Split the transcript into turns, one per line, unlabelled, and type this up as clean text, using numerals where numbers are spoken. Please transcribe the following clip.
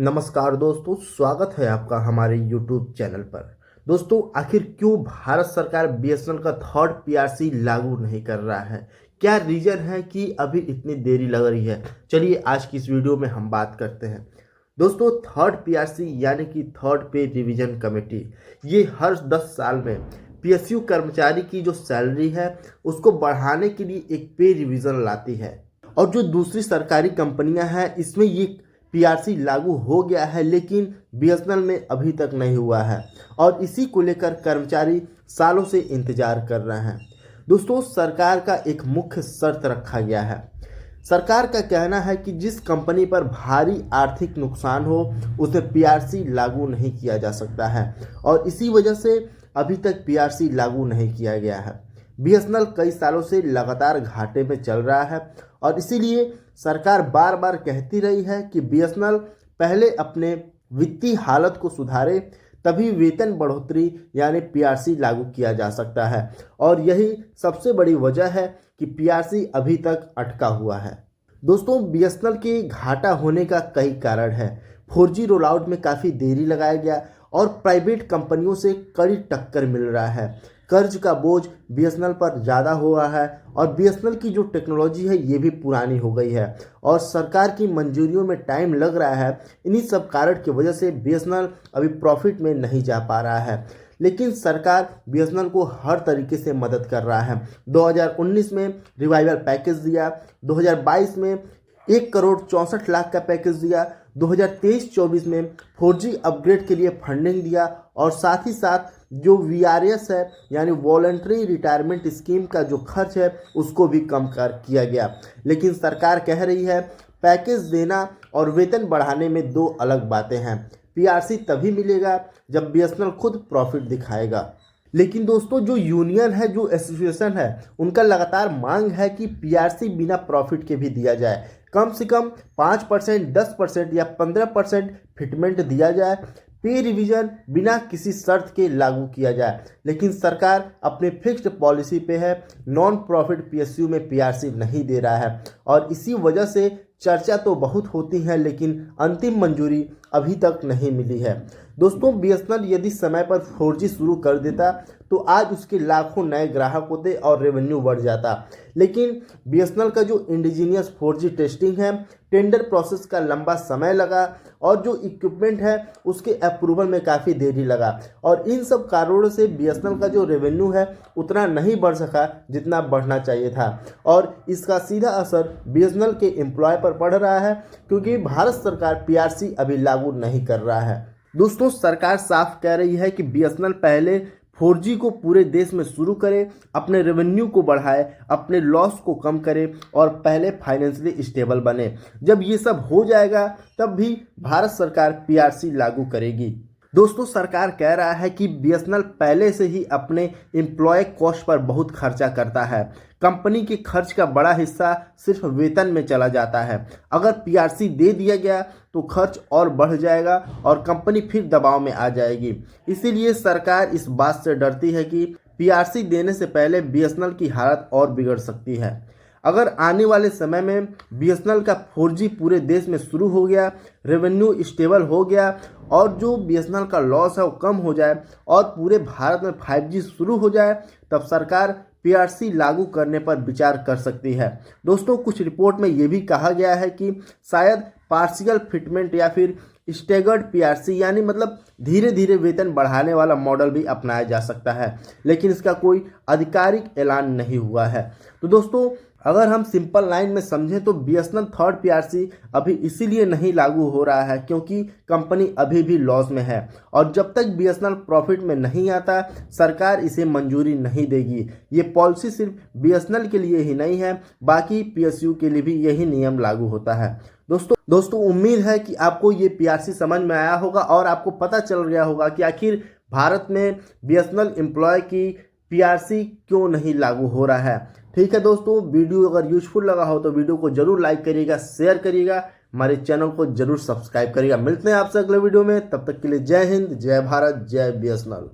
नमस्कार दोस्तों, स्वागत है आपका हमारे YouTube चैनल पर। दोस्तों, आखिर क्यों भारत सरकार बीएसएनएल का थर्ड पीआरसी लागू नहीं कर रहा है? क्या रीजन है कि अभी इतनी देरी लग रही है? चलिए आज की इस वीडियो में हम बात करते हैं। दोस्तों, थर्ड पीआरसी यानी कि थर्ड पे रिवीजन कमेटी, ये हर 10 साल में पीएसयू कर्मचारी की जो सैलरी है उसको बढ़ाने के लिए एक पे रिवीजन लाती है। और जो दूसरी सरकारी कंपनियां हैं इसमें ये पीआरसी लागू हो गया है, लेकिन बीएसएनएल में अभी तक नहीं हुआ है और इसी को लेकर कर्मचारी सालों से इंतजार कर रहे हैं। दोस्तों, सरकार का एक मुख्य शर्त रखा गया है। सरकार का कहना है कि जिस कंपनी पर भारी आर्थिक नुकसान हो उसे पीआरसी लागू नहीं किया जा सकता है और इसी वजह से अभी तक पीआरसी लागू नहीं किया गया है। बीएसएनएल कई सालों से लगातार घाटे में चल रहा है और इसीलिए सरकार बार बार कहती रही है कि बीएसएनएल पहले अपने वित्तीय हालत को सुधारे, तभी वेतन बढ़ोतरी यानी पीआरसी लागू किया जा सकता है और यही सबसे बड़ी वजह है कि पीआरसी अभी तक अटका हुआ है। दोस्तों, बीएसएनएल के घाटा होने का कई कारण है। 4G रोल आउट में काफ़ी देरी लगाया गया और प्राइवेट कंपनियों से कड़ी टक्कर मिल रहा है। कर्ज का बोझ बीएसएनएल पर ज़्यादा हो रहा है और बीएसएनएल की जो टेक्नोलॉजी है ये भी पुरानी हो गई है और सरकार की मंजूरियों में टाइम लग रहा है। इन्हीं सब कारण की वजह से बीएसएनएल अभी प्रॉफिट में नहीं जा पा रहा है, लेकिन सरकार बीएसएनएल को हर तरीके से मदद कर रहा है। 2019 में रिवाइवल पैकेज दिया, 2022 में 1,64,00,000 का पैकेज दिया, 2023-24 में 4G अपग्रेड के लिए फंडिंग दिया और साथ ही साथ जो वीआरएस है यानी वॉलंटरी रिटायरमेंट स्कीम का जो खर्च है उसको भी कम किया गया। लेकिन सरकार कह रही है पैकेज देना और वेतन बढ़ाने में दो अलग बातें हैं। पीआरसी तभी मिलेगा जब बीएसएनएल खुद प्रॉफिट दिखाएगा। लेकिन दोस्तों, जो यूनियन है, जो एसोसिएशन है, उनका लगातार मांग है कि पीआरसी बिना प्रॉफिट के भी दिया जाए। कम से कम 5%, 10% या 15% फिटमेंट दिया जाए। पे रिवीजन बिना किसी शर्त के लागू किया जाए। लेकिन सरकार अपने फिक्स्ड पॉलिसी पे है, नॉन प्रॉफिट पीएसयू में पीआरसी नहीं दे रहा है और इसी वजह से चर्चा तो बहुत होती है लेकिन अंतिम मंजूरी अभी तक नहीं मिली है। दोस्तों, बीएसएनएल यदि समय पर 4G शुरू कर देता तो आज उसके लाखों नए ग्राहक होते और रेवेन्यू बढ़ जाता। लेकिन बीएसएनएल का जो इंडिजीनियस 4G टेस्टिंग है, टेंडर प्रोसेस का लंबा समय लगा और जो इक्विपमेंट है उसके अप्रूवल में काफ़ी देरी लगा और इन सब कारणों से बीएसएनएल का जो रेवेन्यू है उतना नहीं बढ़ सका जितना बढ़ना चाहिए था और इसका सीधा असर बीएसएनएल के एम्प्लॉय पर पड़ रहा है क्योंकि भारत सरकार पीआरसी अभी लागू नहीं कर रहा है। दोस्तों, सरकार साफ कह रही है कि बीएसएनएल पहले 4G को पूरे देश में शुरू करे, अपने रेवेन्यू को बढ़ाए, अपने लॉस को कम करे और पहले फाइनेंशियली स्टेबल बने। जब ये सब हो जाएगा तब भी भारत सरकार पीआरसी लागू करेगी। दोस्तों, सरकार कह रहा है कि बीएसएनएल पहले से ही अपने एम्प्लॉय कॉस्ट पर बहुत खर्चा करता है। कंपनी के खर्च का बड़ा हिस्सा सिर्फ वेतन में चला जाता है। अगर पीआरसी दे दिया गया तो खर्च और बढ़ जाएगा और कंपनी फिर दबाव में आ जाएगी। इसीलिए सरकार इस बात से डरती है कि पीआरसी देने से पहले बीएसएनएल की हालत और बिगड़ सकती है। अगर आने वाले समय में बीएसएनएल का 4G पूरे देश में शुरू हो गया, रेवेन्यू स्टेबल हो गया और जो बीएसएनएल का लॉस है वो कम हो जाए और पूरे भारत में 5G शुरू हो जाए, तब सरकार पीआरसी लागू करने पर विचार कर सकती है। दोस्तों, कुछ रिपोर्ट में ये भी कहा गया है कि शायद पार्शियल फिटमेंट या फिर स्टेगर्ड पीआरसी यानी मतलब धीरे धीरे वेतन बढ़ाने वाला मॉडल भी अपनाया जा सकता है, लेकिन इसका कोई आधिकारिक ऐलान नहीं हुआ है। तो दोस्तों, अगर हम सिंपल लाइन में समझें तो बीएसएनएल थर्ड पीआरसी अभी इसीलिए नहीं लागू हो रहा है क्योंकि कंपनी अभी भी लॉस में है और जब तक बीएसएनएल प्रॉफिट में नहीं आता सरकार इसे मंजूरी नहीं देगी। ये पॉलिसी सिर्फ बीएसएनएल के लिए ही नहीं है, बाकी पीएसयू के लिए भी यही नियम लागू होता है। दोस्तों, उम्मीद है कि आपको ये पीआरसी समझ में आया होगा और आपको पता चल गया होगा कि आखिर भारत में बीएसएनएल एम्प्लॉय की पीआरसी क्यों नहीं लागू हो रहा है। ठीक है दोस्तों, वीडियो अगर यूजफुल लगा हो तो वीडियो को जरूर लाइक करिएगा, शेयर करिएगा, हमारे चैनल को जरूर सब्सक्राइब करिएगा। मिलते हैं आपसे अगले वीडियो में, तब तक के लिए जय हिंद, जय भारत, जय बीएसएनएल।